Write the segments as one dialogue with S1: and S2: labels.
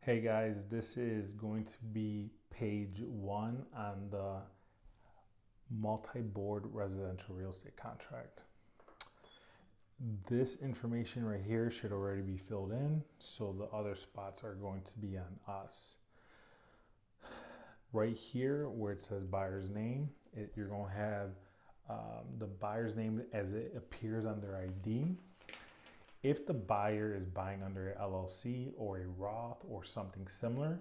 S1: Hey guys, this is going to be page 1 on the multi-board residential real estate contract. This information right here should already be filled in, so the other spots are going to be on us. Right here where it says buyer's name, you're going to have the buyer's name as it appears on their ID. If the buyer is buying under a LLC or a Roth or something similar,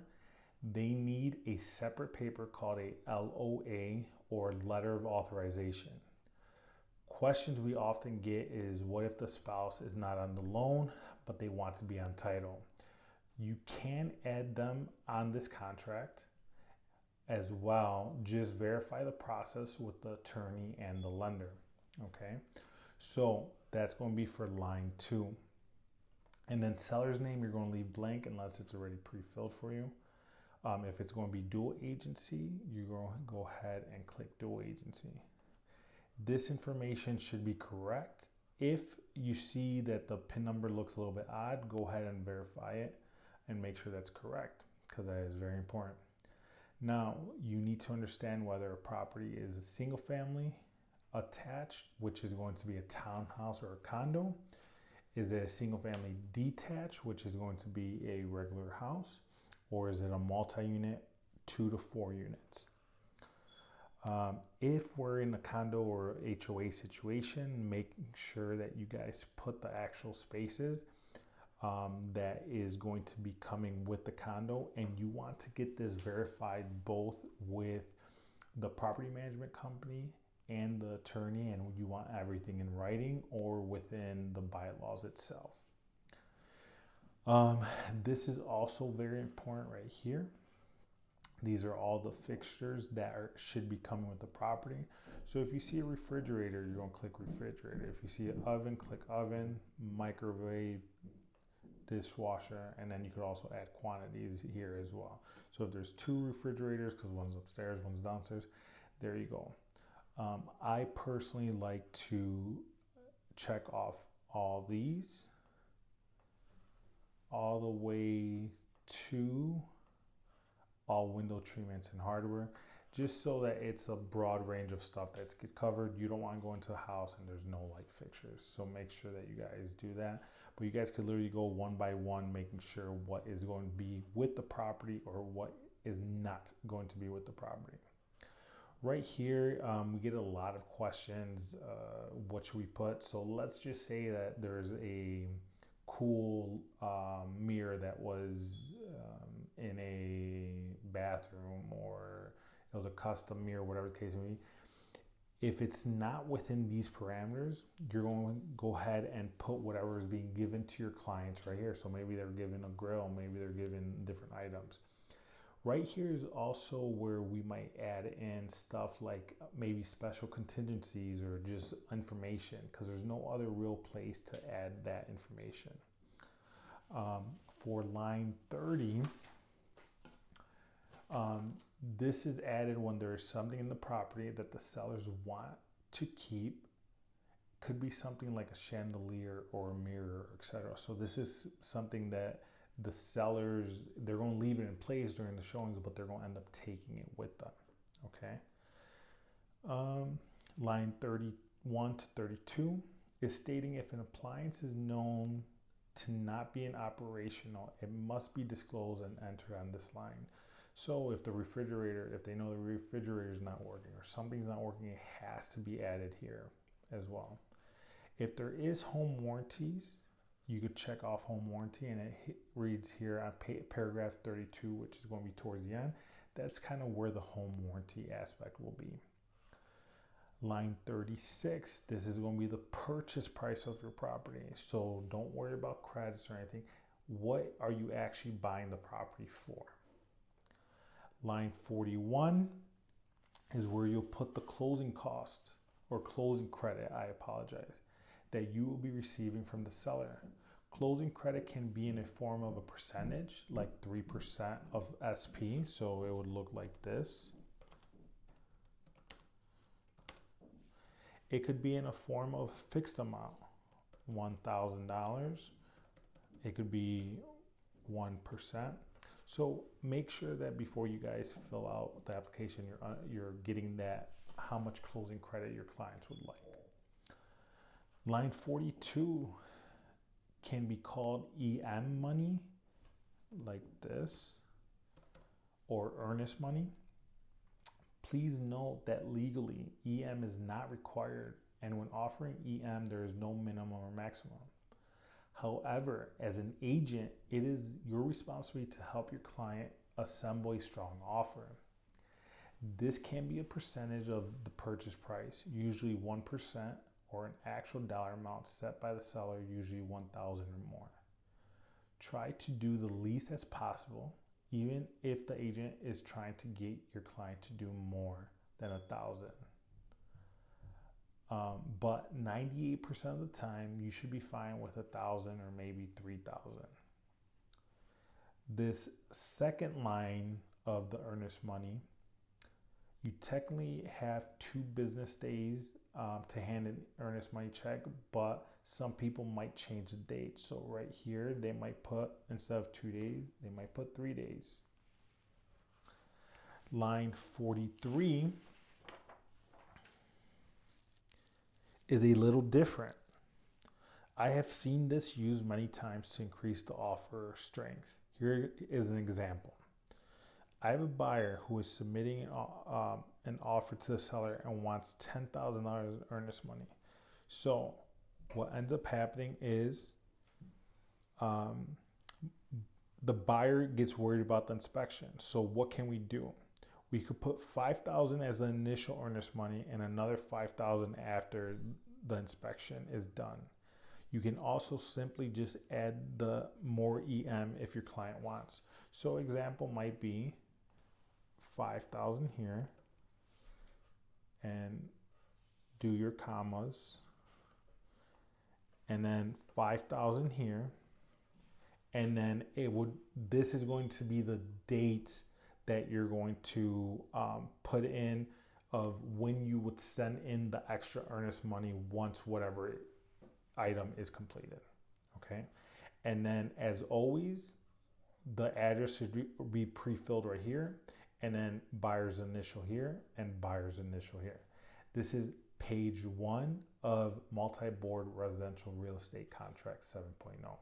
S1: they need a separate paper called a LOA or letter of authorization. Questions we often get is, what if the spouse is not on the loan, but they want to be on title? You can add them on this contract as well. Just verify the process with the attorney and the lender. Okay, so that's going to be for line 2. And then seller's name, you're going to leave blank unless it's already pre-filled for you. If it's going to be dual agency, you're going to go ahead and click dual agency. This information should be correct. If you see that the PIN number looks a little bit odd, go ahead and verify it and make sure that's correct, because that is very important. Now, you need to understand whether a property is a single family attached, which is going to be a townhouse or a condo. Is it a single family detached, which is going to be a regular house? Or is it a multi-unit, 2 to 4 units? If we're in a condo or HOA situation, make sure that you guys put the actual spaces that is going to be coming with the condo, and you want to get this verified both with the property management company and the attorney, and you want everything in writing or within the bylaws itself. This is also very important right here. These are all the fixtures that should be coming with the property. So if you see a refrigerator, you're going to click refrigerator. If you see an oven, click oven, microwave, dishwasher, and then you could also add quantities here as well. So if there's 2 refrigerators, because one's upstairs, one's downstairs, there you go. I personally like to check off all these all the way to all window treatments and hardware, just so that it's a broad range of stuff that's get covered. You don't want to go into a house and there's no light fixtures, so make sure that you guys do that. But you guys could literally go one by one, making sure what is going to be with the property or what is not going to be with the property. Right here, we get a lot of questions. What should we put? So let's just say that there's a cool mirror that was in a bathroom, or it was a custom mirror, whatever the case may be. If it's not within these parameters, you're going to go ahead and put whatever is being given to your clients right here. So maybe they're given a grill, maybe they're given different items. Right here is also where we might add in stuff like maybe special contingencies or just information, because there's no other real place to add that information. For line 30, this is added when there's something in the property that the sellers want to keep. Could be something like a chandelier or a mirror, etc. So this is something that the sellers, they're going to leave it in place during the showings, but they're going to end up taking it with them. Okay. Line 31 to 32 is stating, if an appliance is known to not be operational, it must be disclosed and entered on this line. So if the refrigerator, if they know the refrigerator is not working or something's not working, it has to be added here as well. If there is home warranties, you could check off home warranty, and it reads here on paragraph 32, which is going to be towards the end. That's kind of where the home warranty aspect will be. Line 36, this is going to be the purchase price of your property. So don't worry about credits or anything. What are you actually buying the property for? Line 41 is where you'll put the closing cost or closing credit, I apologize, that you will be receiving from the seller. Closing credit can be in a form of a percentage, like 3% of SP. So it would look like this. It could be in a form of fixed amount, $1,000. It could be 1%. So make sure that before you guys fill out the application, you're getting that how much closing credit your clients would like. Line 42 can be called EM money, like this, or earnest money. Please note that legally, EM is not required, and when offering EM, there is no minimum or maximum. However, as an agent, it is your responsibility to help your client assemble a strong offer. This can be a percentage of the purchase price, usually 1%, or an actual dollar amount set by the seller, usually $1,000 or more. Try to do the least as possible, even if the agent is trying to get your client to do more than $1,000. But 98% of the time, you should be fine with $1,000 or maybe $3,000. This second line of the earnest money, you technically have 2 business days to hand an earnest money check, but some people might change the date. So right here, they might put, instead of 2 days, they might put 3 days. Line 43 is a little different. I have seen this used many times to increase the offer strength. Here is an example. I have a buyer who is submitting an offer to the seller and wants $10,000 in earnest money. So what ends up happening is the buyer gets worried about the inspection. So what can we do? We could put $5,000 as the initial earnest money and another $5,000 after the inspection is done. You can also simply just add the more EM if your client wants. So example might be 5,000 here, and do your commas, and then 5,000 here, and then this is going to be the date that you're going to put in of when you would send in the extra earnest money once whatever item is completed, okay? And then as always, the address should be pre-filled right here, and then buyer's initial here and buyer's initial here. This is page 1 of multi-board residential real estate contract 7.0.